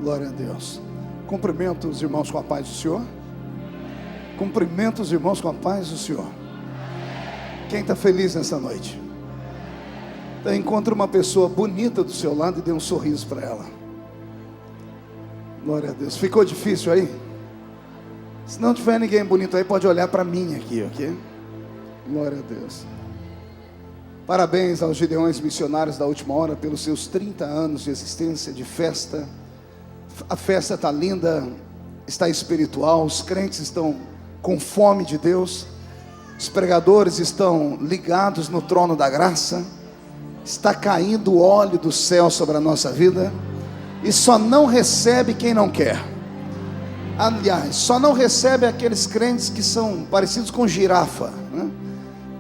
Glória a Deus. Cumprimento os irmãos com a paz do Senhor. Cumprimento os irmãos com a paz do Senhor. Quem está feliz nessa noite? Então, encontre uma pessoa bonita do seu lado e dê um sorriso para ela. Glória a Deus. Ficou difícil aí? Se não tiver ninguém bonito aí, pode olhar para mim aqui, ok? Glória a Deus. Parabéns aos Gideões Missionários da Última Hora pelos seus 30 anos de existência, de festa. A festa está linda, está espiritual, os crentes estão com fome de Deus, os pregadores estão ligados no trono da graça, está caindo o óleo do céu sobre a nossa vida, e só não recebe quem não quer. Aliás, só não recebe aqueles crentes que são parecidos com girafa, né?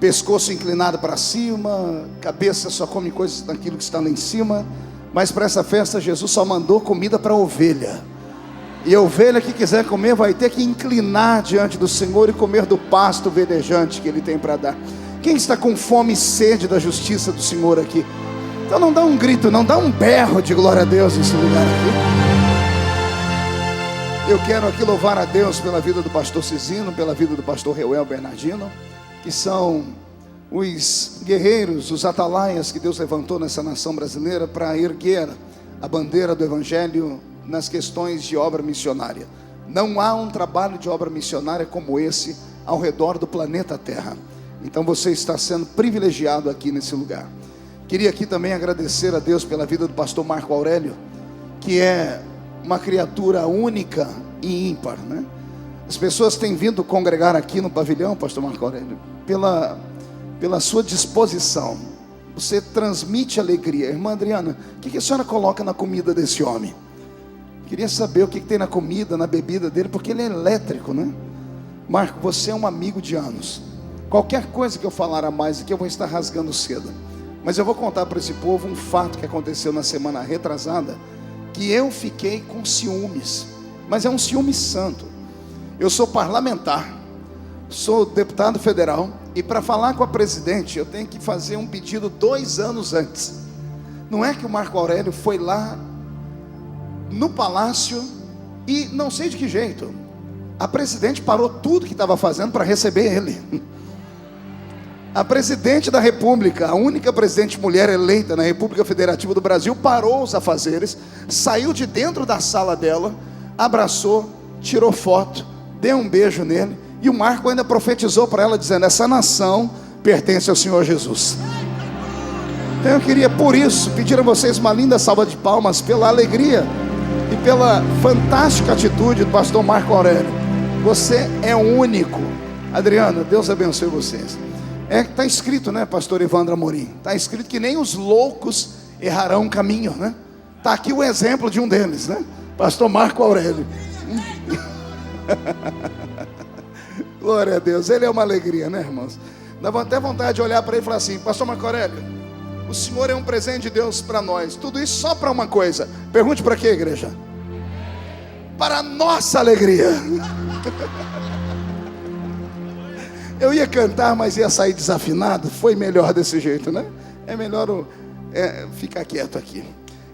Pescoço inclinado para cima, cabeça só come coisas daquilo que está lá em cima. Mas para essa festa Jesus só mandou comida para ovelha. E a ovelha que quiser comer vai ter que inclinar diante do Senhor e comer do pasto verdejante que Ele tem para dar. Quem está com fome e sede da justiça do Senhor aqui? Então não dá um grito, não dá um berro de glória a Deus nesse lugar aqui. Eu quero aqui louvar a Deus pela vida do pastor Cisino, pela vida do pastor Reuel Bernardino, que são os guerreiros, os atalaias que Deus levantou nessa nação brasileira para erguer a bandeira do Evangelho nas questões de obra missionária. Não há um trabalho de obra missionária como esse ao redor do planeta Terra. Então você está sendo privilegiado aqui nesse lugar. Queria aqui também agradecer a Deus pela vida do pastor Marco Aurélio, que é uma criatura única e ímpar, né? As pessoas têm vindo congregar aqui no pavilhão, pastor Marco Aurélio, pela sua disposição. Você transmite alegria. Irmã Adriana, o que a senhora coloca na comida desse homem? Queria saber o que tem na comida, na bebida dele, porque ele é elétrico, né? Marco, você é um amigo de anos. Qualquer coisa que eu falar a mais aqui, eu vou estar rasgando cedo. Mas eu vou contar para esse povo um fato que aconteceu na semana retrasada, que eu fiquei com ciúmes. Mas é um ciúme santo. Eu sou parlamentar, sou deputado federal, e para falar com a presidente, eu tenho que fazer um pedido 2 anos antes. Não é que o Marco Aurélio foi lá no palácio e não sei de que jeito, a presidente parou tudo que estava fazendo para receber ele. A presidente da república, a única presidente mulher eleita na República Federativa do Brasil, parou os afazeres, saiu de dentro da sala dela, abraçou, tirou foto, deu um beijo nele. E o Marco ainda profetizou para ela, dizendo: essa nação pertence ao Senhor Jesus. Então eu queria, por isso, pedir a vocês uma linda salva de palmas pela alegria e pela fantástica atitude do pastor Marco Aurélio. Você é único. Adriana, Deus abençoe vocês. Está escrito, né, pastor Evandro Amorim? Está escrito que nem os loucos errarão caminho, né? Está aqui o exemplo de um deles, né? Pastor Marco Aurélio. Glória a Deus, ele é uma alegria, né, irmãos? Dá até vontade de olhar para ele e falar assim: pastor Marco Aurélio, o senhor é um presente de Deus para nós. Tudo isso só para uma coisa. Pergunte para quê, igreja? Para a nossa alegria. Eu ia cantar, mas ia sair desafinado. Foi melhor desse jeito, né? É melhor ficar quieto aqui.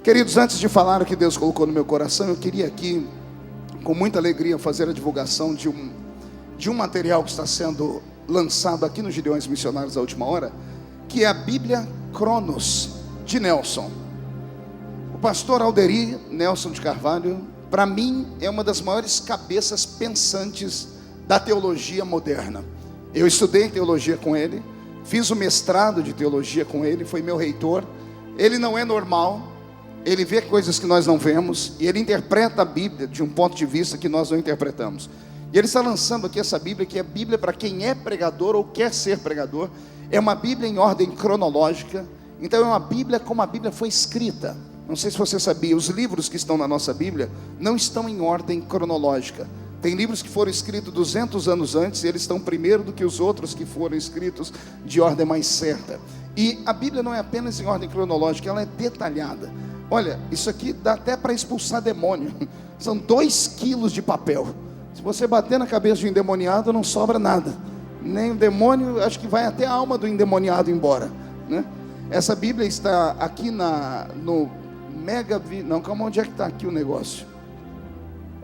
Queridos, antes de falar o que Deus colocou no meu coração, eu queria aqui, com muita alegria, fazer a divulgação de um material que está sendo lançado aqui nos Gideões Missionários da Última Hora, que é a Bíblia Cronos, de Nelson. O pastor Alderi Nelson de Carvalho, para mim, é uma das maiores cabeças pensantes da teologia moderna. Eu estudei teologia com ele, fiz o mestrado de teologia com ele, foi meu reitor. Ele não é normal, ele vê coisas que nós não vemos, e ele interpreta a Bíblia de um ponto de vista que nós não interpretamos. E ele está lançando aqui essa Bíblia, que é a Bíblia para quem é pregador ou quer ser pregador. É uma Bíblia em ordem cronológica. Então é uma Bíblia como a Bíblia foi escrita. Não sei se você sabia, os livros que estão na nossa Bíblia não estão em ordem cronológica. Tem livros que foram escritos 200 anos antes, e eles estão primeiro do que os outros que foram escritos de ordem mais certa. E a Bíblia não é apenas em ordem cronológica, ela é detalhada. Olha, isso aqui dá até para expulsar demônio. São 2 quilos de papel. Se você bater na cabeça de um endemoniado, não sobra nada. Nem o demônio, acho que vai até a alma do endemoniado embora, né? Essa Bíblia está aqui Não, calma, onde é que está aqui o negócio?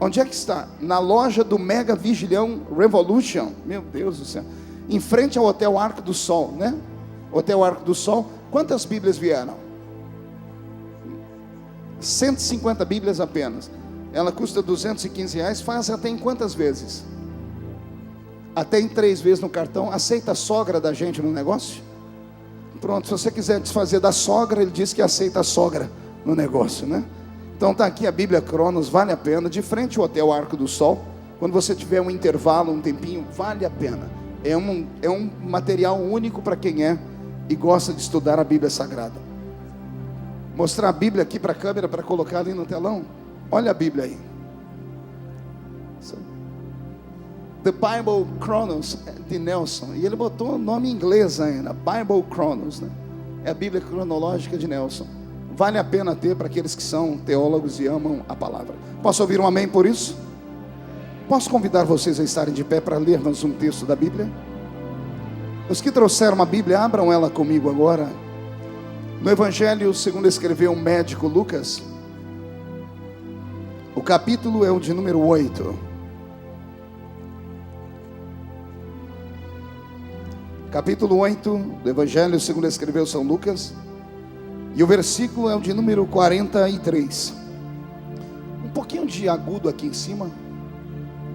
Onde é que está? Na loja do Mega Vigilhão Revolution. Meu Deus do céu. Em frente ao Hotel Arco do Sol, né? Hotel Arco do Sol. Quantas Bíblias vieram? 150 Bíblias apenas. Ela custa R$215. Faz até em quantas vezes? Até em 3 vezes no cartão. Aceita a sogra da gente no negócio? Pronto, se você quiser desfazer da sogra, ele diz que aceita a sogra no negócio, né? Então está aqui a Bíblia Cronos, vale a pena. De frente ao Hotel Arco do Sol. Quando você tiver um intervalo, um tempinho, vale a pena. É um material único para quem e gosta de estudar a Bíblia Sagrada. Mostrar a Bíblia aqui para a câmera, para colocar ali no telão. Olha a Bíblia aí. The Bible Chronos de Nelson. E ele botou o nome em inglês ainda, Bible Chronos, né? É a Bíblia cronológica de Nelson. Vale a pena ter para aqueles que são teólogos e amam a palavra. Posso ouvir um amém por isso? Posso convidar vocês a estarem de pé para lermos um texto da Bíblia? Os que trouxeram uma Bíblia, abram ela comigo agora. No Evangelho segundo escreveu o médico Lucas. O capítulo é o de número 8. Capítulo 8 do Evangelho segundo escreveu São Lucas. E o versículo é o de número 43. Um pouquinho de agudo aqui em cima.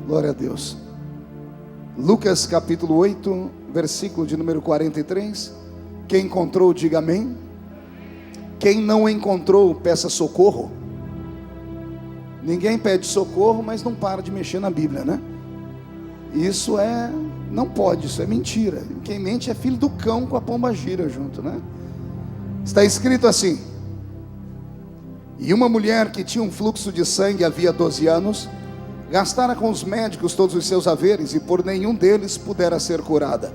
Glória a Deus. Lucas capítulo 8, versículo de número 43. Quem encontrou, diga amém. Quem não encontrou, peça socorro. Ninguém pede socorro, mas não para de mexer na Bíblia, né? Isso não pode, isso é mentira. Quem mente é filho do cão com a pomba gira junto, né? Está escrito assim: e uma mulher que tinha um fluxo de sangue havia 12 anos, gastara com os médicos todos os seus haveres, e por nenhum deles pudera ser curada.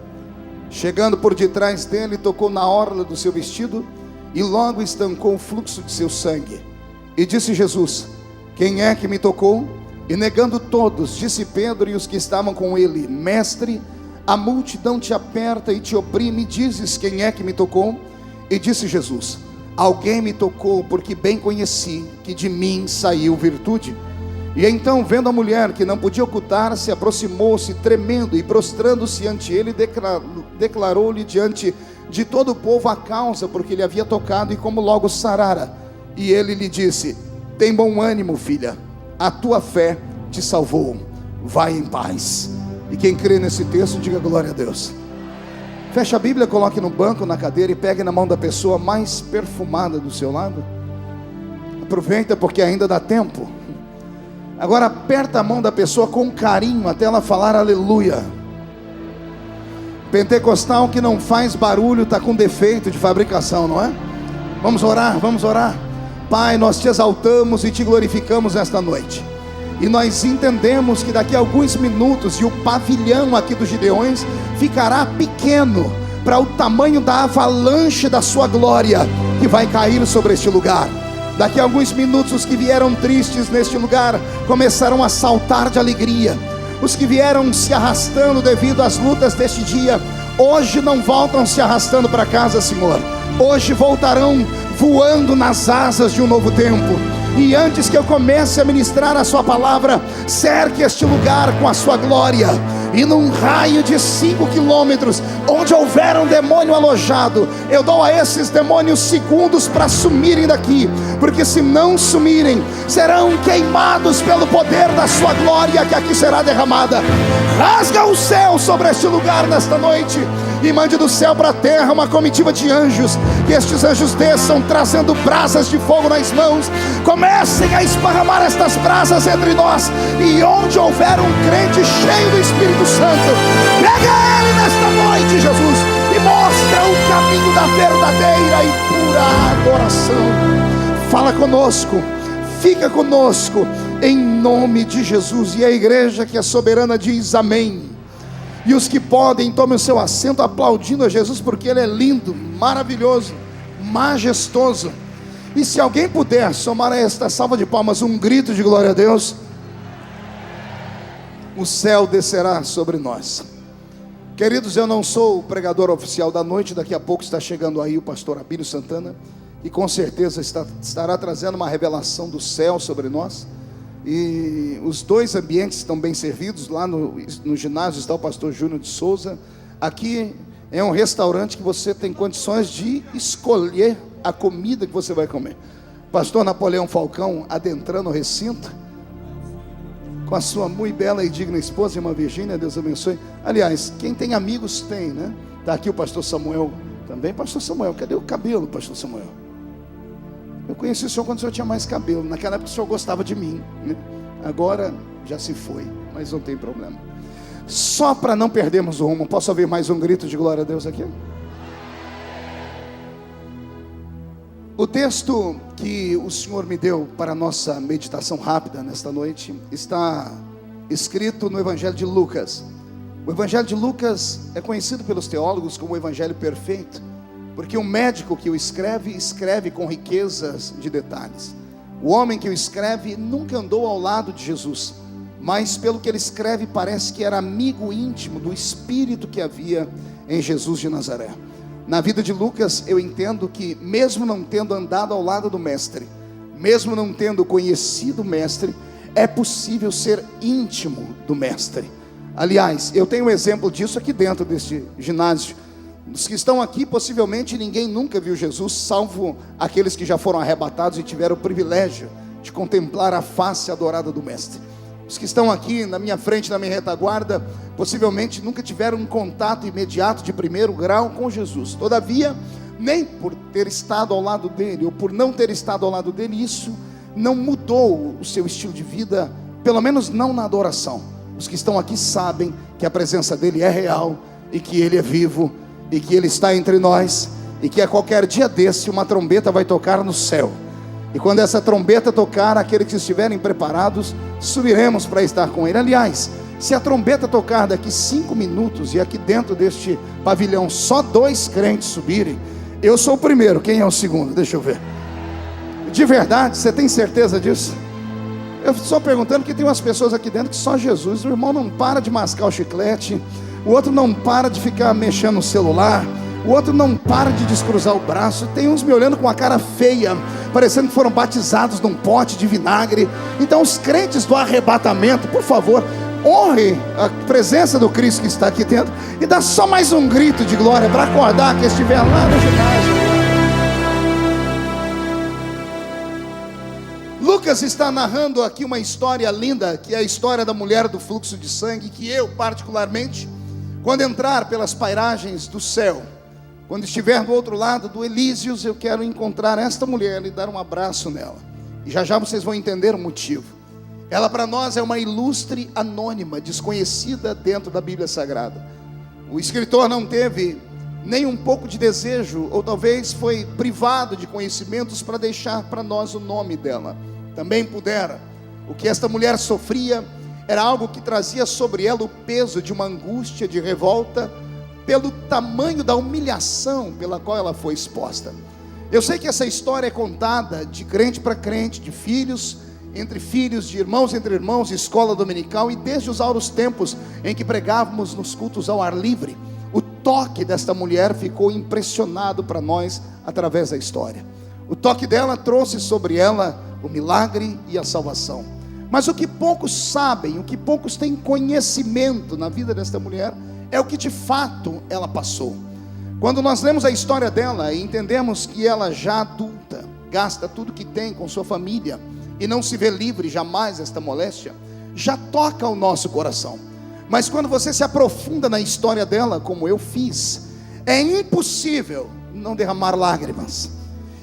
Chegando por detrás dele, tocou na orla do seu vestido, e logo estancou o fluxo de seu sangue. E disse Jesus: quem é que me tocou? E negando todos, disse Pedro e os que estavam com ele: Mestre, a multidão te aperta e te oprime, dizes quem é que me tocou? E disse Jesus: alguém me tocou, porque bem conheci que de mim saiu virtude. E então, vendo a mulher que não podia ocultar-se, aproximou-se tremendo e prostrando-se ante ele, declarou-lhe diante de todo o povo a causa porque ele havia tocado e como logo sarara. E ele lhe disse: tem bom ânimo, filha, a tua fé te salvou, vai em paz. E quem crê nesse texto, diga glória a Deus. Feche a Bíblia, coloque no banco, na cadeira, e pegue na mão da pessoa mais perfumada do seu lado. Aproveita porque ainda dá tempo. Agora aperta a mão da pessoa com carinho até ela falar aleluia. Pentecostal que não faz barulho está com defeito de fabricação, não é? Vamos orar, vamos orar. Pai, nós te exaltamos e te glorificamos esta noite. E nós entendemos que daqui a alguns minutos e o pavilhão aqui dos Gideões ficará pequeno para o tamanho da avalanche da sua glória que vai cair sobre este lugar. Daqui a alguns minutos os que vieram tristes neste lugar começarão a saltar de alegria. Os que vieram se arrastando devido às lutas deste dia, hoje não voltam se arrastando para casa, Senhor. Hoje voltarão voando nas asas de um novo tempo. E antes que eu comece a ministrar a sua palavra, cerque este lugar com a sua glória. E num raio de 5 quilômetros, onde houver um demônio alojado, eu dou a esses demônios segundos para sumirem daqui, porque se não sumirem, serão queimados pelo poder da sua glória que aqui será derramada. Rasga o céu sobre este lugar nesta noite, e mande do céu para a terra uma comitiva de anjos. Que estes anjos desçam trazendo brasas de fogo nas mãos, comecem a esparramar estas brasas entre nós, e onde houver um crente cheio do Espírito Santo, pega ele nesta noite, Jesus, e mostra o caminho da verdadeira e pura adoração. Fala conosco, fica conosco, em nome de Jesus. E a igreja que é soberana diz amém. E os que podem, tomem o seu assento aplaudindo a Jesus, porque Ele é lindo, maravilhoso, majestoso. E se alguém puder somar a esta salva de palmas um grito de glória a Deus, o céu descerá sobre nós. Queridos, eu não sou o pregador oficial da noite. Daqui a pouco está chegando aí o pastor Abílio Santana. que com certeza estará trazendo uma revelação do céu sobre nós. E os dois ambientes estão bem servidos. Lá no ginásio está o pastor Júnior de Souza. Aqui é um restaurante que você tem condições de escolher a comida que você vai comer. Pastor Napoleão Falcão adentrando o recinto com a sua muito bela e digna esposa, irmã Virgínia, Deus abençoe. Aliás, quem tem amigos tem, né? Está aqui o pastor Samuel também. Pastor Samuel, cadê o cabelo, pastor Samuel? Eu conheci o senhor quando o senhor tinha mais cabelo. Naquela época o senhor gostava de mim, né? Agora já se foi, mas não tem problema. Só para não perdermos o rumo, posso ouvir mais um grito de glória a Deus aqui? O texto que o Senhor me deu para a nossa meditação rápida nesta noite está escrito no Evangelho de Lucas. O Evangelho de Lucas é conhecido pelos teólogos como o Evangelho perfeito, porque o médico que o escreve com riquezas de detalhes. O homem que o escreve nunca andou ao lado de Jesus, mas pelo que ele escreve parece que era amigo íntimo do Espírito que havia em Jesus de Nazaré. Na vida de Lucas eu entendo que mesmo não tendo andado ao lado do mestre, mesmo não tendo conhecido o mestre, é possível ser íntimo do mestre. Aliás, eu tenho um exemplo disso aqui dentro deste ginásio. Os que estão aqui, possivelmente ninguém nunca viu Jesus, salvo aqueles que já foram arrebatados e tiveram o privilégio de contemplar a face adorada do mestre. Os que estão aqui na minha frente, na minha retaguarda, possivelmente nunca tiveram um contato imediato de primeiro grau com Jesus. Todavia, nem por ter estado ao lado dele, ou por não ter estado ao lado dele, isso não mudou o seu estilo de vida, pelo menos não na adoração. Os que estão aqui sabem que a presença dele é real, e que ele é vivo, e que ele está entre nós, e que a qualquer dia desse uma trombeta vai tocar no céu. E quando essa trombeta tocar, aqueles que estiverem preparados, subiremos para estar com ele. Aliás, se a trombeta tocar daqui 5 minutos, e aqui dentro deste pavilhão só 2 crentes subirem, eu sou o primeiro. Quem é o segundo? Deixa eu ver. De verdade, você tem certeza disso? Eu estou perguntando porque tem umas pessoas aqui dentro que só Jesus. O irmão não para de mascar o chiclete, o outro não para de ficar mexendo no celular, o outro não para de descruzar o braço. Tem uns me olhando com a cara feia, parecendo que foram batizados num pote de vinagre. Então os crentes do arrebatamento, por favor, honre a presença do Cristo que está aqui dentro, e dá só mais um grito de glória para acordar quem estiver lá no ginásio. Lucas está narrando aqui uma história linda, que é a história da mulher do fluxo de sangue, que eu particularmente, quando entrar pelas pairagens do céu, quando estiver do outro lado do Elísios, eu quero encontrar esta mulher e dar um abraço nela. E já já vocês vão entender o motivo. Ela para nós é uma ilustre anônima, desconhecida dentro da Bíblia Sagrada. O escritor não teve nem um pouco de desejo, ou talvez foi privado de conhecimentos para deixar para nós o nome dela. Também pudera. O que esta mulher sofria era algo que trazia sobre ela o peso de uma angústia, de revolta, pelo tamanho da humilhação pela qual ela foi exposta. Eu sei que essa história é contada de crente para crente, de filhos entre filhos, de irmãos entre irmãos, escola dominical, e desde os auros tempos em que pregávamos nos cultos ao ar livre. O toque desta mulher ficou impressionado para nós através da história. O toque dela trouxe sobre ela o milagre e a salvação. Mas o que poucos sabem, o que poucos têm conhecimento na vida desta mulher, é o que de fato ela passou. Quando nós lemos a história dela e entendemos que ela já adulta, gasta tudo que tem com sua família e não se vê livre jamais desta moléstia, já toca o nosso coração. Mas quando você se aprofunda na história dela, como eu fiz, é impossível não derramar lágrimas.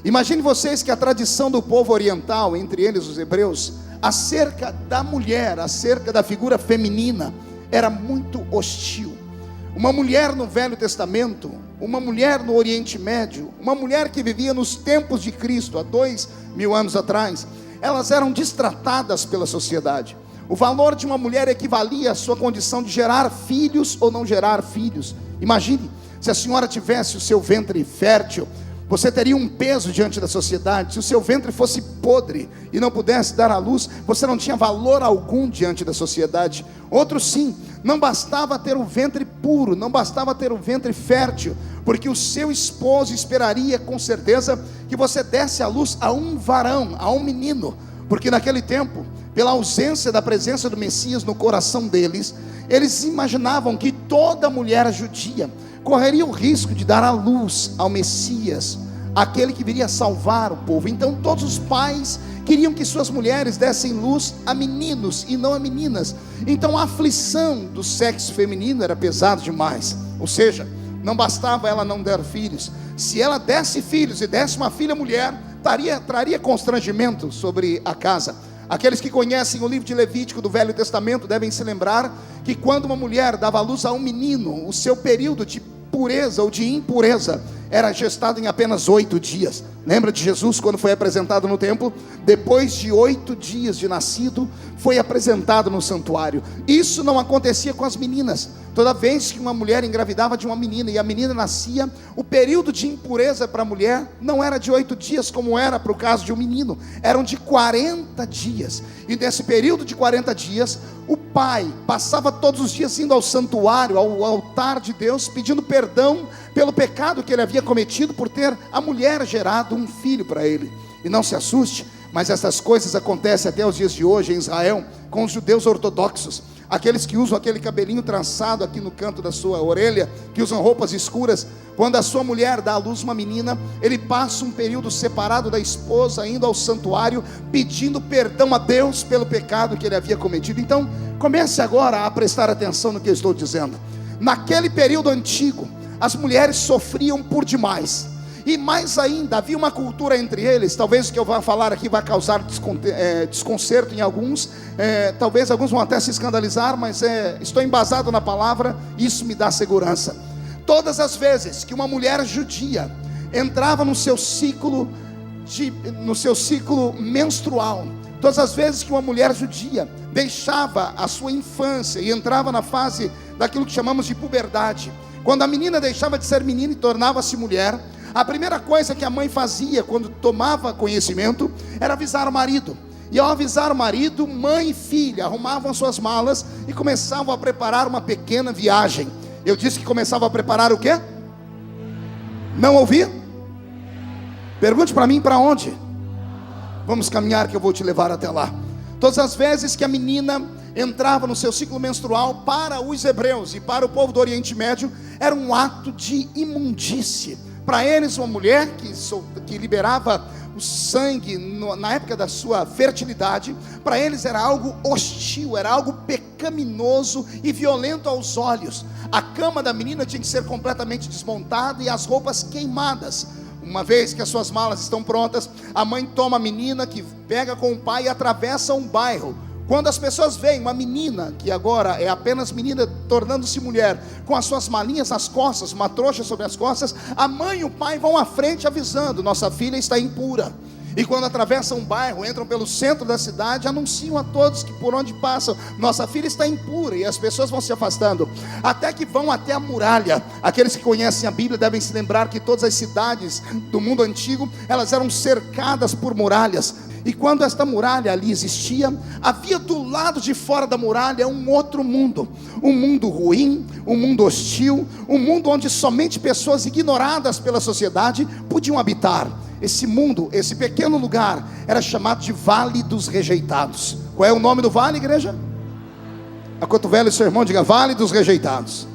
Imagine vocês que a tradição do povo oriental, entre eles os hebreus, acerca da mulher, acerca da figura feminina, era muito hostil. Uma mulher no Velho Testamento, uma mulher no Oriente Médio, uma mulher que vivia nos tempos de Cristo, há 2000 anos atrás, elas eram destratadas pela sociedade. O valor de uma mulher equivalia à sua condição de gerar filhos ou não gerar filhos. Imagine, se a senhora tivesse o seu ventre fértil, você teria um peso diante da sociedade. Se o seu ventre fosse podre e não pudesse dar à luz, você não tinha valor algum diante da sociedade. Outros sim, não bastava ter um ventre puro, não bastava ter um ventre fértil, porque o seu esposo esperaria com certeza que você desse à luz a um varão, a um menino, porque naquele tempo, pela ausência da presença do Messias no coração deles, eles imaginavam que toda mulher judia correria o risco de dar à luz ao Messias, aquele que viria salvar o povo. Então todos os pais queriam que suas mulheres dessem luz a meninos e não a meninas. Então a aflição do sexo feminino era pesada demais. Ou seja, não bastava ela não dar filhos, se ela desse filhos e desse uma filha mulher, traria constrangimento sobre a casa. Aqueles que conhecem o livro de Levítico do Velho Testamento devem se lembrar que quando uma mulher dava à luz a um menino, o seu período de pureza ou de impureza era gestado em apenas 8 dias. Lembra de Jesus quando foi apresentado no templo? Depois de 8 dias de nascido, foi apresentado no santuário. Isso não acontecia com as meninas. Toda vez que uma mulher engravidava de uma menina e a menina nascia, o período de impureza para a mulher não era de 8 dias como era para o caso de um menino, eram de 40 dias. E nesse período de 40 dias, o pai passava todos os dias indo ao santuário, ao altar de Deus, pedindo perdão pelo pecado que ele havia cometido por ter a mulher gerado um filho para ele. E não se assuste, mas essas coisas acontecem até os dias de hoje em Israel com os judeus ortodoxos, aqueles que usam aquele cabelinho trançado aqui no canto da sua orelha, que usam roupas escuras. Quando a sua mulher dá à luz uma menina, ele passa um período separado da esposa, indo ao santuário, pedindo perdão a Deus pelo pecado que ele havia cometido. Então comece agora a prestar atenção no que eu estou dizendo. Naquele período antigo, as mulheres sofriam por demais, e mais ainda, havia uma cultura entre eles. Talvez o que eu vou falar aqui vai causar desconcerto em alguns, talvez alguns vão até se escandalizar, mas estou embasado na palavra, isso me dá segurança. Todas as vezes que uma mulher judia entrava no seu ciclo menstrual, todas as vezes que uma mulher judia deixava a sua infância e entrava na fase daquilo que chamamos de puberdade, quando a menina deixava de ser menina e tornava-se mulher, a primeira coisa que a mãe fazia quando tomava conhecimento era avisar o marido. E ao avisar o marido, mãe e filha arrumavam suas malas e começavam a preparar uma pequena viagem. Eu disse que começavam a preparar o quê? Não ouvi? Pergunte para mim para onde? Vamos caminhar que eu vou te levar até lá. Todas as vezes que a menina entrava no seu ciclo menstrual, para os hebreus e para o povo do Oriente Médio, era um ato de imundície. Para eles, uma mulher que liberava o sangue na época da sua fertilidade, para eles era algo hostil, era algo pecaminoso e violento aos olhos. A cama da menina tinha que ser completamente desmontada e as roupas queimadas. Uma vez que as suas malas estão prontas, a mãe toma a menina, que pega com o pai e atravessa um bairro. Quando as pessoas veem uma menina, que agora é apenas menina tornando-se mulher, com as suas malinhas nas costas, uma trouxa sobre as costas, a mãe e o pai vão à frente avisando: nossa filha está impura. E quando atravessam um bairro, entram pelo centro da cidade, anunciam a todos que por onde passam: nossa filha está impura. E as pessoas vão se afastando, até que vão até a muralha. Aqueles que conhecem a Bíblia devem se lembrar que todas as cidades do mundo antigo, elas eram cercadas por muralhas. E quando esta muralha ali existia, havia do lado de fora da muralha um outro mundo. Um mundo ruim, um mundo hostil, um mundo onde somente pessoas ignoradas pela sociedade podiam habitar. Esse mundo, esse pequeno lugar, era chamado de Vale dos Rejeitados. Qual é o nome do vale, igreja? Acotovele o seu irmão, diga: Vale dos Rejeitados.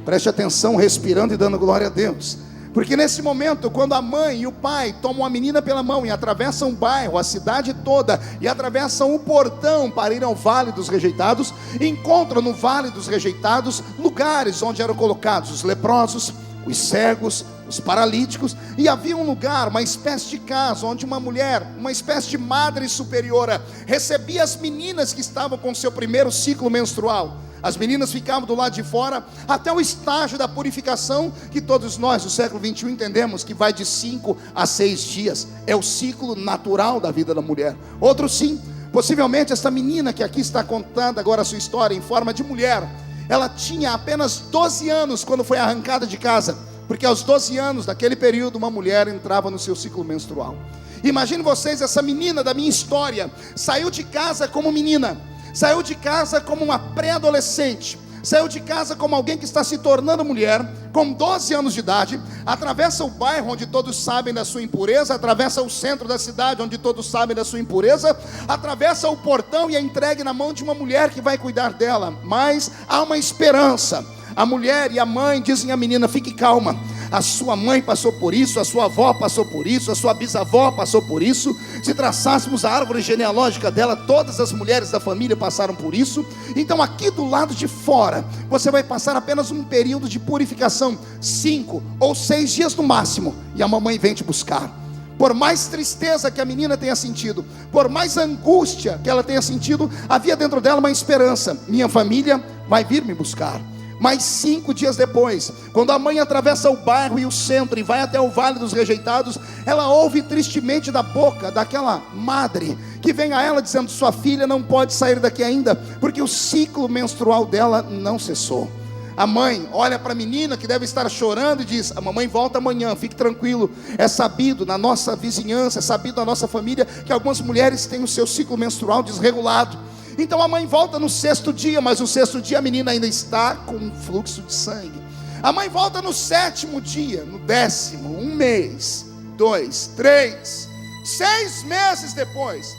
Preste atenção, respirando e dando glória a Deus. Porque nesse momento, quando a mãe e o pai tomam a menina pela mão e atravessam o bairro, a cidade toda, e atravessam o portão para ir ao Vale dos Rejeitados, encontram no Vale dos Rejeitados lugares onde eram colocados os leprosos, os cegos, os paralíticos. E havia um lugar, uma espécie de casa, onde uma mulher, uma espécie de madre superiora, recebia as meninas que estavam com seu primeiro ciclo menstrual. As meninas ficavam do lado de fora até o estágio da purificação, que todos nós do século 21 entendemos que vai de 5 a 6 dias. É o ciclo natural da vida da mulher. Outro sim, possivelmente esta menina que aqui está contando agora a sua história em forma de mulher, ela tinha apenas 12 anos quando foi arrancada de casa, porque aos 12 anos daquele período uma mulher entrava no seu ciclo menstrual. Imagine vocês, essa menina da minha história saiu de casa como menina, saiu de casa como uma pré-adolescente, saiu de casa como alguém que está se tornando mulher, com 12 anos de idade, atravessa o bairro onde todos sabem da sua impureza, atravessa o centro da cidade onde todos sabem da sua impureza, atravessa o portão e é entregue na mão de uma mulher que vai cuidar dela. Mas há uma esperança. A mulher e a mãe dizem à menina: fique calma, a sua mãe passou por isso, a sua avó passou por isso, a sua bisavó passou por isso. Se traçássemos a árvore genealógica dela, todas as mulheres da família passaram por isso. Então aqui do lado de fora, você vai passar apenas um período de purificação, 5 ou 6 dias no máximo, e a mamãe vem te buscar. Por mais tristeza que a menina tenha sentido, por mais angústia que ela tenha sentido, havia dentro dela uma esperança: minha família vai vir me buscar. Mas 5 dias depois, quando a mãe atravessa o bairro e o centro e vai até o Vale dos Rejeitados, ela ouve tristemente da boca daquela madre que vem a ela dizendo: sua filha não pode sair daqui ainda, porque o ciclo menstrual dela não cessou. A mãe olha para a menina que deve estar chorando e diz: a mamãe volta amanhã, fique tranquilo. É sabido na nossa vizinhança, é sabido na nossa família que algumas mulheres têm o seu ciclo menstrual desregulado. Então a mãe volta no 6º dia, mas no 6º dia a menina ainda está com um fluxo de sangue. A mãe volta no 7º dia, no 10º, 1 mês, 2, 3, 6 meses depois,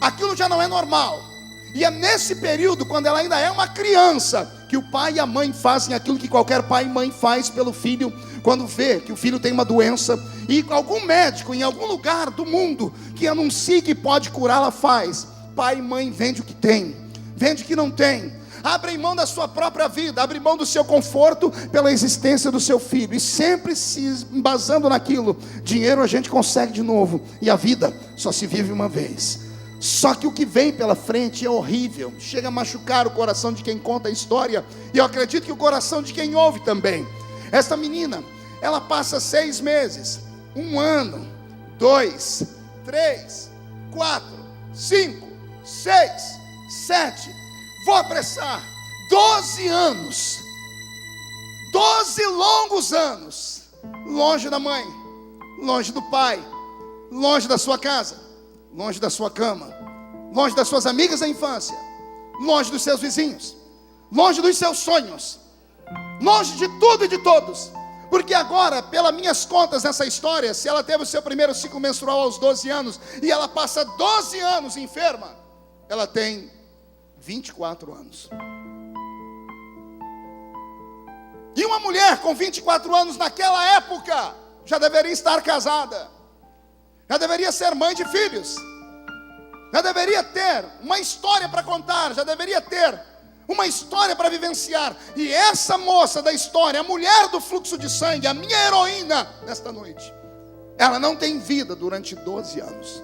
aquilo já não é normal. E é nesse período, quando ela ainda é uma criança, que o pai e a mãe fazem aquilo que qualquer pai e mãe faz pelo filho, quando vê que o filho tem uma doença, e algum médico em algum lugar do mundo que anuncie que pode curá-la faz. Pai e mãe vende o que tem, vende o que não tem, abre mão da sua própria vida, abre mão do seu conforto pela existência do seu filho, e sempre se embasando naquilo. Dinheiro a gente consegue de novo, e a vida só se vive uma vez. Só que o que vem pela frente é horrível, chega a machucar o coração de quem conta a história, e eu acredito que o coração de quem ouve também. Esta menina, ela passa 6 meses, 1 ano, 2, 3, 4, 5, 6, 7, vou apressar, 12 anos, 12 longos anos, longe da mãe, longe do pai, longe da sua casa, longe da sua cama, longe das suas amigas da infância, longe dos seus vizinhos, longe dos seus sonhos, longe de tudo e de todos. Porque agora, pelas minhas contas nessa história, se ela teve o seu primeiro ciclo menstrual aos 12 anos, e ela passa 12 anos enferma, ela tem 24 anos. E uma mulher com 24 anos naquela época, já deveria estar casada, já deveria ser mãe de filhos, já deveria ter uma história para contar, já deveria ter uma história para vivenciar. E essa moça da história, a mulher do fluxo de sangue, a minha heroína nesta noite, ela não tem vida durante 12 anos.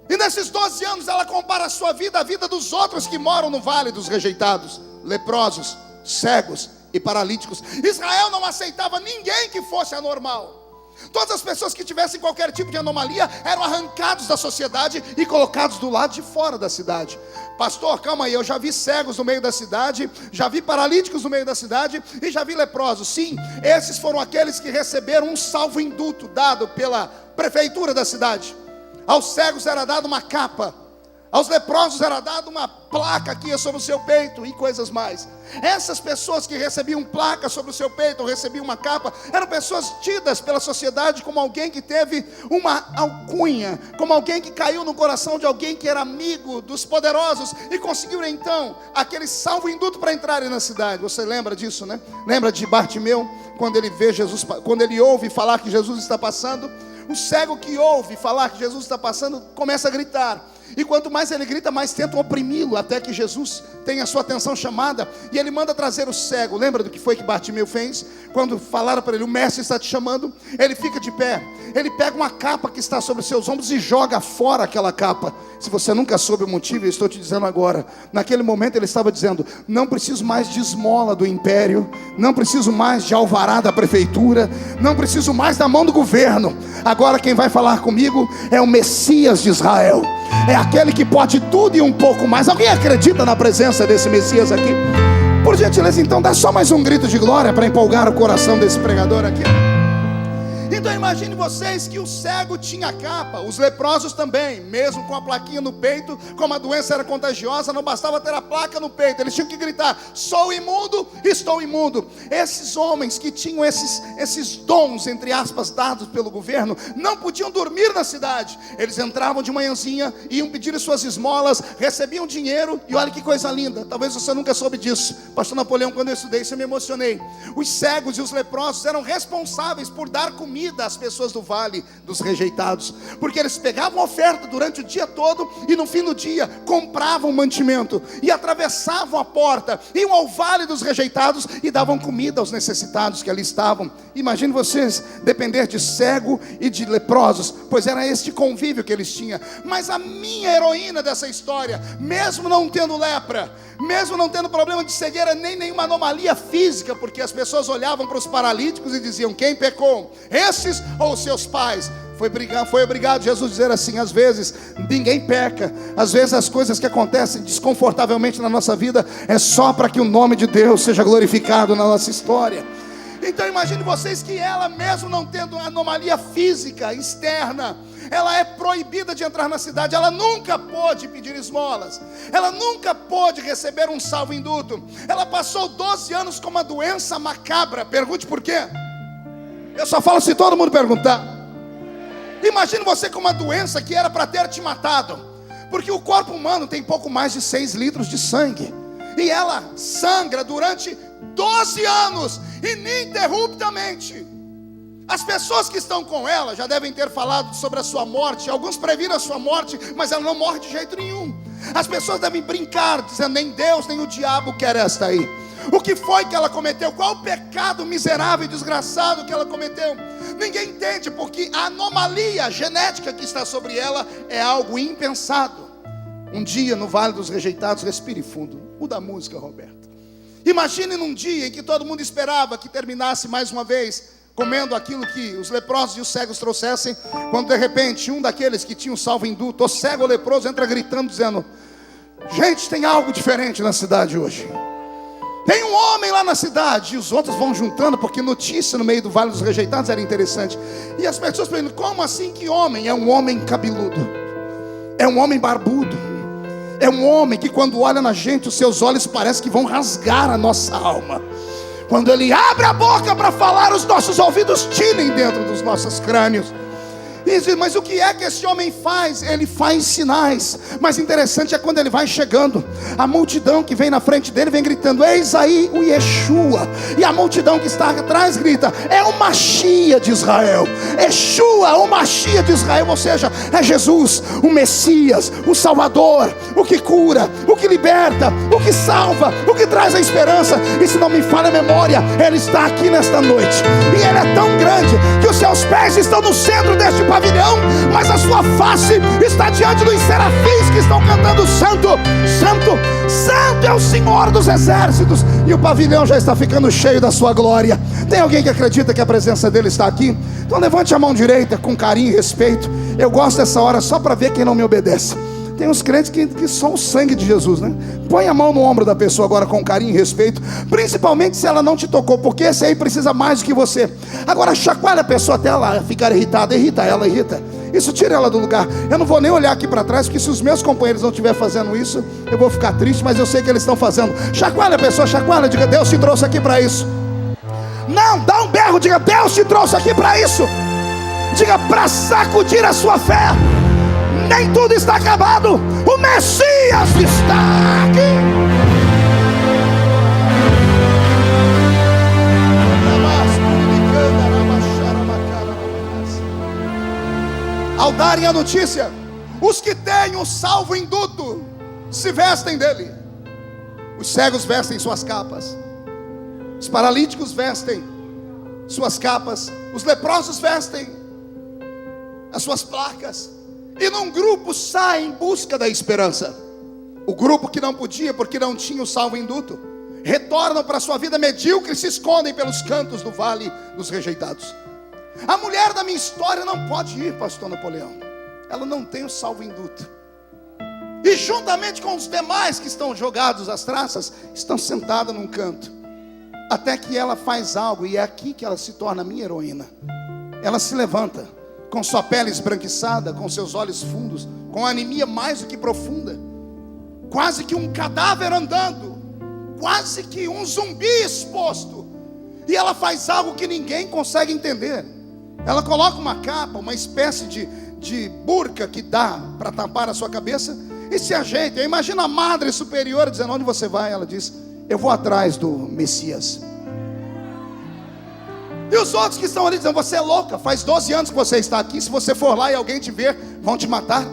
E nesses 12 anos ela compara a sua vida à vida dos outros que moram no Vale dos Rejeitados, leprosos, cegos e paralíticos. Israel não aceitava ninguém que fosse anormal. Todas as pessoas que tivessem qualquer tipo de anomalia eram arrancados da sociedade e colocados do lado de fora da cidade. Pastor, calma aí, eu já vi cegos no meio da cidade, já vi paralíticos no meio da cidade e já vi leprosos. Sim, esses foram aqueles que receberam um salvo-induto dado pela prefeitura da cidade. Aos cegos era dada uma capa, aos leprosos era dada uma placa que ia sobre o seu peito e coisas mais. Essas pessoas que recebiam placa sobre o seu peito ou recebiam uma capa, eram pessoas tidas pela sociedade como alguém que teve uma alcunha, como alguém que caiu no coração de alguém que era amigo dos poderosos e conseguiu então aquele salvo-induto para entrarem na cidade. Você lembra disso, né? Lembra de Bartimeu, quando ele vê Jesus, quando ele ouve falar que Jesus está passando? O cego que ouve falar que Jesus está passando começa a gritar. E quanto mais ele grita, mais tentam oprimi-lo, até que Jesus tem a sua atenção chamada, e ele manda trazer o cego. Lembra do que foi que Bartimeu fez? Quando falaram para ele: o mestre está te chamando. Ele fica de pé, ele pega uma capa que está sobre os seus ombros e joga fora aquela capa. Se você nunca soube o motivo, eu estou te dizendo agora. Naquele momento ele estava dizendo: não preciso mais de esmola do império, não preciso mais de alvará da prefeitura, não preciso mais da mão do governo. Agora quem vai falar comigo é o Messias de Israel, é aquele que pode tudo e um pouco mais. Alguém acredita na presença desse Messias aqui? Por gentileza, então dá só mais um grito de glória para empolgar o coração desse pregador aqui. Então imagine vocês que o cego tinha capa, os leprosos também, mesmo com a plaquinha no peito. Como a doença era contagiosa, não bastava ter a placa no peito, eles tinham que gritar: sou imundo, estou imundo. Esses homens que tinham esses dons, entre aspas, dados pelo governo, não podiam dormir na cidade. Eles entravam de manhãzinha, iam pedir suas esmolas, recebiam dinheiro. E olha que coisa linda, talvez você nunca soube disso. Pastor Napoleão, quando eu estudei isso, eu me emocionei. Os cegos e os leprosos eram responsáveis por dar comida às pessoas do vale dos rejeitados, porque eles pegavam oferta durante o dia todo e no fim do dia compravam mantimento e atravessavam a porta, iam ao vale dos rejeitados e davam comida aos necessitados que ali estavam. Imagine vocês depender de cego e de leprosos, pois era este convívio que eles tinham. Mas a minha heroína dessa história, mesmo não tendo lepra, mesmo não tendo problema de cegueira, nem nenhuma anomalia física, porque as pessoas olhavam para os paralíticos e diziam: quem pecou? Esses ou seus pais? Foi obrigado Jesus dizer assim: às vezes ninguém peca, às vezes as coisas que acontecem desconfortavelmente na nossa vida é só para que o nome de Deus seja glorificado na nossa história. Então imagine vocês que ela, mesmo não tendo anomalia física externa, ela é proibida de entrar na cidade. Ela nunca pôde pedir esmolas, ela nunca pôde receber um salvo-induto. Ela passou 12 anos com uma doença macabra. Pergunte por quê? Eu só falo se todo mundo perguntar. Imagine você com uma doença que era para ter te matado, porque o corpo humano tem pouco mais de 6 litros de sangue, e ela sangra durante 12 anos, ininterruptamente. As pessoas que estão com ela já devem ter falado sobre a sua morte. Alguns previram a sua morte, mas ela não morre de jeito nenhum. As pessoas devem brincar, dizendo: nem Deus nem o diabo quer esta aí. O que foi que ela cometeu? Qual o pecado miserável e desgraçado que ela cometeu? Ninguém entende, porque a anomalia genética que está sobre ela é algo impensado. Um dia no Vale dos Rejeitados, respire fundo, muda a música, Roberto. Imagine num dia em que todo mundo esperava que terminasse mais uma vez comendo aquilo que os leprosos e os cegos trouxessem, quando de repente um daqueles que tinha um salvo-induto, o cego ou leproso, entra gritando, dizendo: gente, tem algo diferente na cidade hoje. Tem um homem lá na cidade. E os outros vão juntando, porque notícia no meio do Vale dos Rejeitados era interessante. E as pessoas perguntam: como assim que homem? É um homem cabeludo, é um homem barbudo, é um homem que quando olha na gente, os seus olhos parecem que vão rasgar a nossa alma. Quando ele abre a boca para falar, os nossos ouvidos tilem dentro dos nossos crânios. E diz: mas o que é que esse homem faz? Ele faz sinais. Mas interessante é quando ele vai chegando, a multidão que vem na frente dele vem gritando: eis aí o Yeshua. E a multidão que está atrás grita: é o Machia de Israel. Yeshua, o Machia de Israel. Ou seja, é Jesus, o Messias, o Salvador, o que cura, o que liberta, o que salva, o que traz a esperança. E se não me falha a memória, ele está aqui nesta noite. E ele é tão grande que os seus pés estão no centro deste pavilhão, mas a sua face está diante dos serafins que estão cantando: santo, santo, santo é o Senhor dos exércitos. E o pavilhão já está ficando cheio da sua glória. Tem alguém que acredita que a presença dele está aqui? Então levante a mão direita com carinho e respeito. Eu gosto dessa hora só para ver quem não me obedece. Tem uns crentes que só o sangue de Jesus, né? Põe a mão no ombro da pessoa agora com carinho e respeito, principalmente se ela não te tocou, porque esse aí precisa mais do que você. Agora chacoalha a pessoa até ela ficar irritada. Irrita ela, irrita. Isso tira ela do lugar. Eu não vou nem olhar aqui para trás, porque se os meus companheiros não estiverem fazendo isso, eu vou ficar triste, mas eu sei que eles estão fazendo. Chacoalha a pessoa, chacoalha, diga: Deus te trouxe aqui para isso. Não, dá um berro, diga: Deus te trouxe aqui para isso. Diga: para sacudir a sua fé. Nem tudo está acabado, o Messias está aqui. Ao darem a notícia, os que têm o salvo-induto se vestem dele. Os cegos vestem suas capas, os paralíticos vestem suas capas, os leprosos vestem as suas placas. E num grupo sai em busca da esperança. O grupo que não podia, porque não tinha o salvo-induto, retornam para a sua vida medíocre e se escondem pelos cantos do Vale dos Rejeitados. A mulher da minha história não pode ir, pastor Napoleão. Ela não tem o salvo-induto. E juntamente com os demais que estão jogados às traças, estão sentadas num canto. Até que ela faz algo, e é aqui que ela se torna minha heroína. ela se levanta, com sua pele esbranquiçada, com seus olhos fundos, com anemia mais do que profunda, quase que um cadáver andando, quase que um zumbi exposto. E ela faz algo que ninguém consegue entender. Ela coloca uma capa, uma espécie de burca que dá para tampar a sua cabeça, e se ajeita. Imagina a Madre Superiora dizendo: onde você vai? Ela diz: eu vou atrás do Messias. E os outros que estão ali dizendo: você é louca, faz 12 anos que você está aqui, se você for lá e alguém te ver, vão te matar.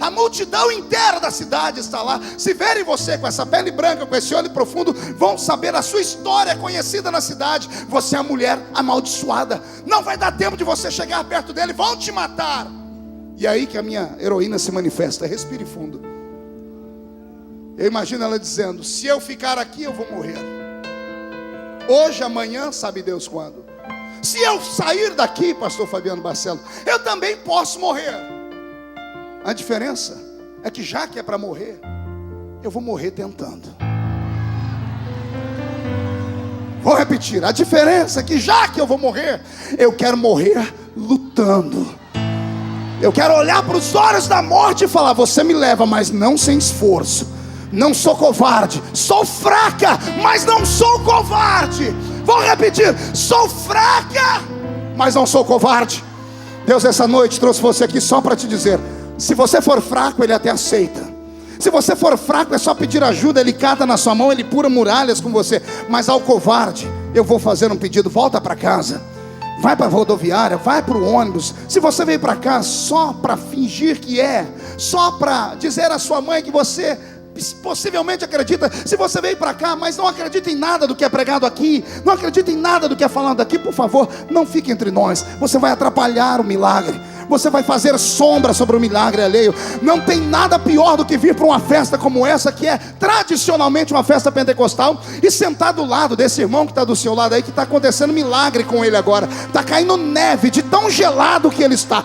A multidão inteira da cidade está lá. Se verem você com essa pele branca, com esse olho profundo, vão saber a sua história conhecida na cidade. Você é a mulher amaldiçoada, não vai dar tempo de você chegar perto dele, vão te matar. E é aí que a minha heroína se manifesta. Respire fundo. Eu imagino ela dizendo: se eu ficar aqui eu vou morrer. Hoje, amanhã, sabe Deus quando. Se eu sair daqui, pastor Fabiano Barcelo, eu também posso morrer. A diferença é que já que é para morrer, eu vou morrer tentando. Vou repetir, a diferença é que já que eu vou morrer, eu quero morrer lutando. Eu quero olhar para os olhos da morte e falar: você me leva, mas não sem esforço. Não sou covarde, sou fraca, mas não sou covarde. Vou repetir, sou fraca, mas não sou covarde. Deus essa noite trouxe você aqui só para te dizer: se você for fraco, Ele até aceita. Se você for fraco, é só pedir ajuda, Ele cata na sua mão, Ele pura muralhas com você. Mas ao covarde, eu vou fazer um pedido: volta para casa, vai para a rodoviária, vai para o ônibus. Se você veio para cá só para fingir que é, só para dizer à sua mãe que você possivelmente acredita, se você veio para cá, mas não acredita em nada do que é pregado aqui, não acredita em nada do que é falado aqui, por favor, não fique entre nós. Você vai atrapalhar o milagre, você vai fazer sombra sobre o milagre alheio. Não tem nada pior do que vir para uma festa como essa, que é tradicionalmente uma festa pentecostal, e sentar do lado desse irmão que está do seu lado aí, que está acontecendo milagre com ele agora. Está caindo neve de tão gelado que ele está.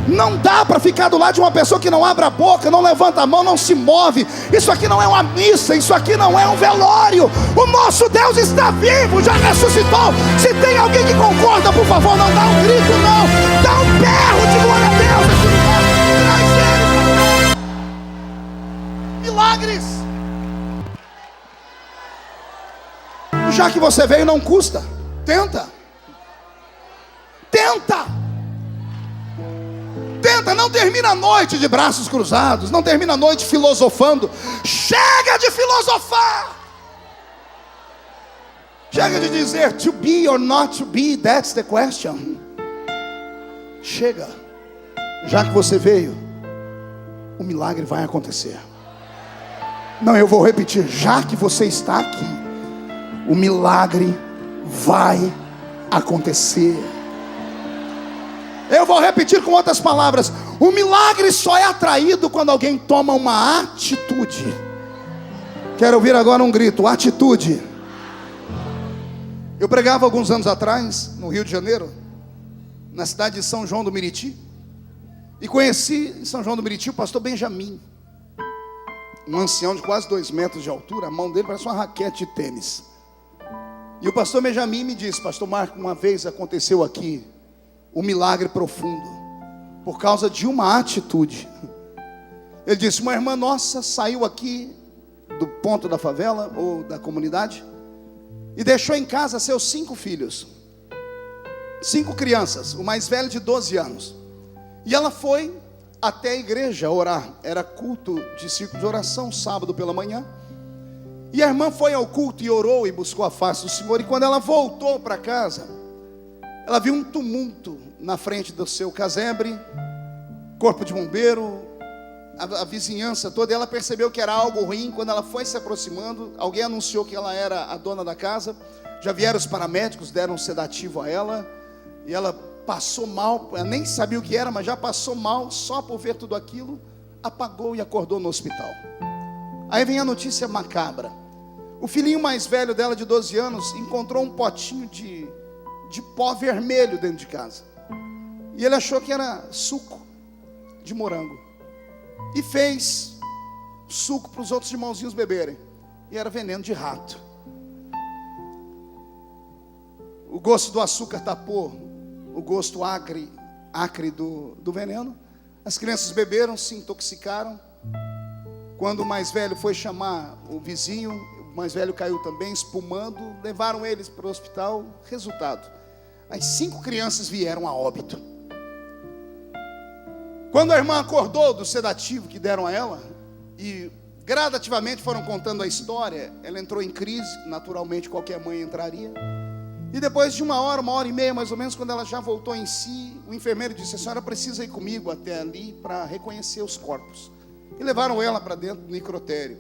Não dá para ficar do lado de uma pessoa que não abre a boca, não levanta a mão, não se move. Isso aqui não é uma missa, isso aqui não é um velório. O nosso Deus está vivo, já ressuscitou. Se tem alguém que concorda, por favor, não dá um grito, não. Dá um berro de glória a Deus nesse lugar. Traz ele. Milagres. Já que você veio, não custa. Tenta. Não termina a noite de braços cruzados, não termina a noite filosofando. Chega de filosofar. Chega de dizer to be or not to be, that's the question. Chega. Já que você veio, o milagre vai acontecer. Não, eu vou repetir. Já que você está aqui, o milagre vai acontecer. Eu vou repetir com outras palavras: o milagre só é atraído quando alguém toma uma atitude. Quero ouvir agora um grito: atitude. Eu pregava alguns anos atrás, no Rio de Janeiro, na cidade de São João do Meriti, e conheci em São João do Meriti o pastor Benjamin, um ancião de quase 2 metros de altura. A mão dele parece uma raquete de tênis. E o pastor Benjamin me disse: pastor Marco, uma vez aconteceu aqui um milagre profundo, por causa de uma atitude. Ele disse: uma irmã nossa saiu aqui do ponto da favela ou da comunidade e deixou em casa seus 5 filhos, 5 crianças, o mais velho de 12 anos. E ela foi até a igreja orar. Era culto de círculo de oração, sábado pela manhã. E a irmã foi ao culto e orou e buscou a face do Senhor. E quando ela voltou para casa, ela viu um tumulto na frente do seu casebre, corpo de bombeiro, a vizinhança toda. E ela percebeu que era algo ruim. Quando ela foi se aproximando, alguém anunciou que ela era a dona da casa. Já vieram os paramédicos, deram um sedativo a ela. E ela passou mal, ela nem sabia o que era, mas já passou mal só por ver tudo aquilo. Apagou e acordou no hospital. Aí vem a notícia macabra: o filhinho mais velho dela, de 12 anos, encontrou um potinho de pó vermelho dentro de casa. E ele achou que era suco de morango, e fez suco para os outros irmãozinhos beberem. E era veneno de rato. O gosto do açúcar tapou o gosto acre do veneno. As crianças beberam, se intoxicaram. Quando o mais velho foi chamar o vizinho, o mais velho caiu também, espumando. Levaram eles para o hospital. Resultado: as 5 crianças vieram a óbito. Quando a irmã acordou do sedativo que deram a ela, e gradativamente foram contando a história, ela entrou em crise, naturalmente qualquer mãe entraria. E depois de 1 hora e meia mais ou menos, quando ela já voltou em si, o enfermeiro disse: a senhora precisa ir comigo até ali para reconhecer os corpos. E levaram ela para dentro do necrotério.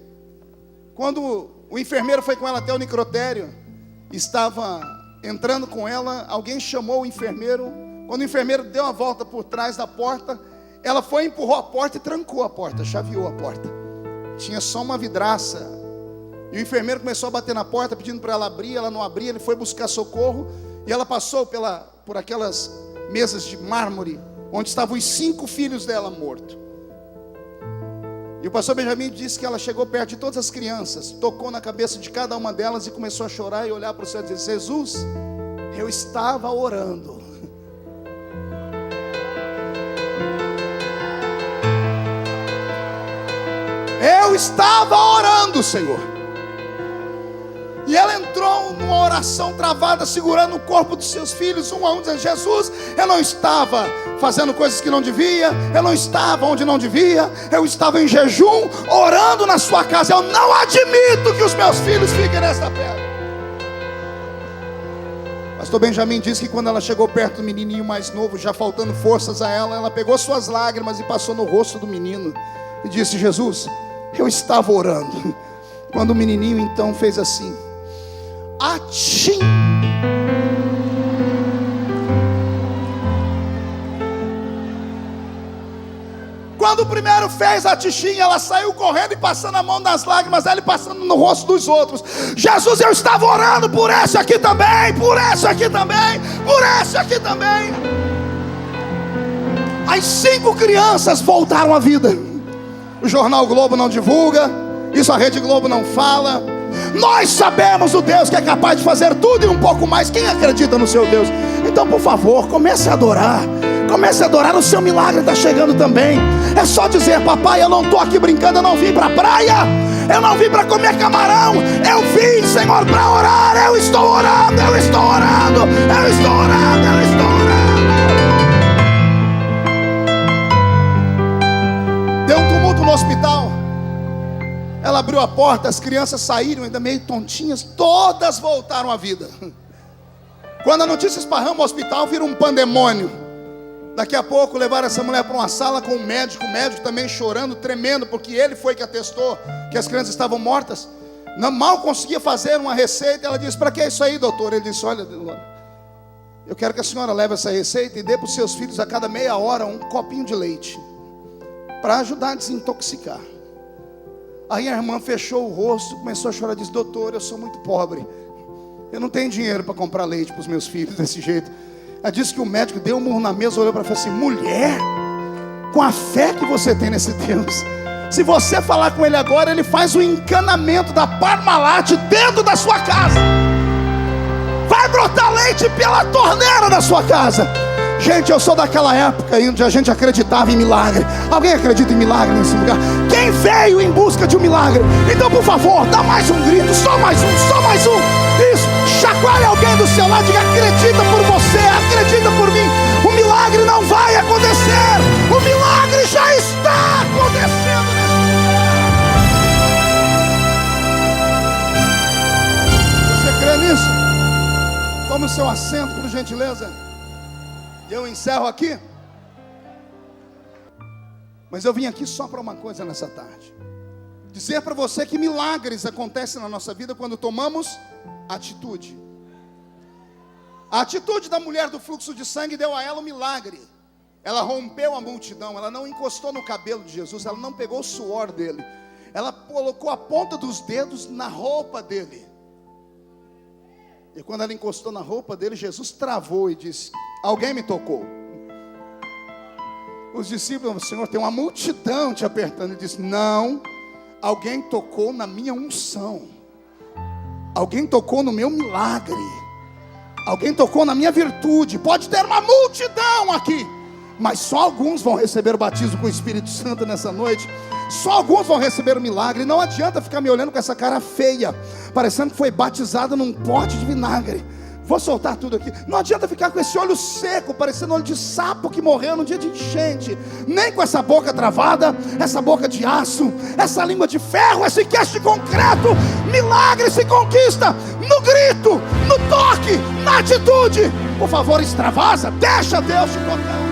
Quando o enfermeiro foi com ela até o necrotério, estava entrando com ela, alguém chamou o enfermeiro. Quando o enfermeiro deu a volta por trás da porta, ela foi, empurrou a porta e trancou a porta, chaveou a porta. Tinha só uma vidraça. E o enfermeiro começou a bater na porta, pedindo para ela abrir. Ela não abria, ele foi buscar socorro. E ela passou por aquelas mesas de mármore, onde estavam os 5 filhos dela mortos. E o pastor Benjamin disse que ela chegou perto de todas as crianças, tocou na cabeça de cada uma delas e começou a chorar e olhar para o céu e dizer: Jesus, eu estava orando. Eu estava orando, Senhor. E ela entrou numa oração travada, segurando o corpo dos seus filhos, um a um, dizendo: Jesus, eu não estava fazendo coisas que não devia, eu não estava onde não devia, eu estava em jejum, orando na sua casa. Eu não admito que os meus filhos fiquem nesta pedra. Pastor Benjamin disse que quando ela chegou perto do menininho mais novo, já faltando forças a ela, ela pegou suas lágrimas e passou no rosto do menino e disse: Jesus, eu estava orando. Quando o menininho então fez assim: Atim. Quando o primeiro fez a tichinha, ela saiu correndo e passando a mão nas lágrimas dela e passando no rosto dos outros. Jesus, eu estava orando por esse aqui também, por esse aqui também, por esse aqui também. As 5 crianças voltaram à vida. O jornal Globo não divulga, isso a Rede Globo não fala. Nós sabemos o Deus que é capaz de fazer tudo e um pouco mais. Quem acredita no seu Deus? Então, por favor, comece a adorar. Comece a adorar, o seu milagre está chegando também. É só dizer: papai, eu não estou aqui brincando, eu não vim para a praia, eu não vim para comer camarão, eu vim, Senhor, para orar. Eu estou orando, eu estou orando, eu estou orando, eu estou orando. Deu um tumulto no hospital. Ela abriu a porta, as crianças saíram ainda meio tontinhas, todas voltaram à vida. Quando a notícia esparrama no hospital, vira um pandemônio. Daqui a pouco levaram essa mulher para uma sala com o médico também chorando, tremendo, porque ele foi que atestou que as crianças estavam mortas. Mal conseguia fazer uma receita. Ela disse: para que isso aí, doutor? Ele disse: olha, eu quero que a senhora leve essa receita e dê para os seus filhos a cada meia hora um copinho de leite, para ajudar a desintoxicar. Aí a irmã fechou o rosto, começou a chorar, disse: doutor, eu sou muito pobre, eu não tenho dinheiro para comprar leite para os meus filhos desse jeito. Ela disse que o médico deu um murro na mesa, olhou para ela e falou assim: mulher, com a fé que você tem nesse Deus, se você falar com ele agora, ele faz o encanamento da Parmalat dentro da sua casa. Vai brotar leite pela torneira da sua casa. Gente, eu sou daquela época onde a gente acreditava em milagre. Alguém acredita em milagre nesse lugar? Quem veio em busca de um milagre? Então, por favor, dá mais um grito. Só mais um, só mais um. Isso, chacoalhe alguém do seu lado. Diga: acredita por você, acredita por mim. O milagre não vai acontecer. O milagre já está acontecendo nesse lugar. Você crê nisso? Tome o seu assento, por gentileza. Eu encerro aqui. Mas eu vim aqui só para uma coisa nessa tarde: dizer para você que milagres acontecem na nossa vida quando tomamos atitude. A atitude da mulher do fluxo de sangue deu a ela um milagre. Ela rompeu a multidão. Ela não encostou no cabelo de Jesus, ela não pegou o suor dele, ela colocou a ponta dos dedos na roupa dele. E quando ela encostou na roupa dele, Jesus travou e disse: alguém me tocou. Os discípulos: Senhor, tem uma multidão te apertando. Ele disse: não, alguém tocou na minha unção, alguém tocou no meu milagre. Alguém tocou na minha virtude. Pode ter uma multidão aqui, mas só alguns vão receber o batismo com o Espírito Santo nessa noite. Só alguns vão receber o milagre. Não adianta ficar me olhando com essa cara feia, parecendo que foi batizado num pote de vinagre. Vou soltar tudo aqui. Não adianta ficar com esse olho seco, parecendo olho de sapo que morreu no dia de enchente. Nem com essa boca travada, essa boca de aço, essa língua de ferro, esse queixo de concreto. Milagre se conquista no grito, no toque, na atitude. Por favor, extravasa, deixa Deus te tocar.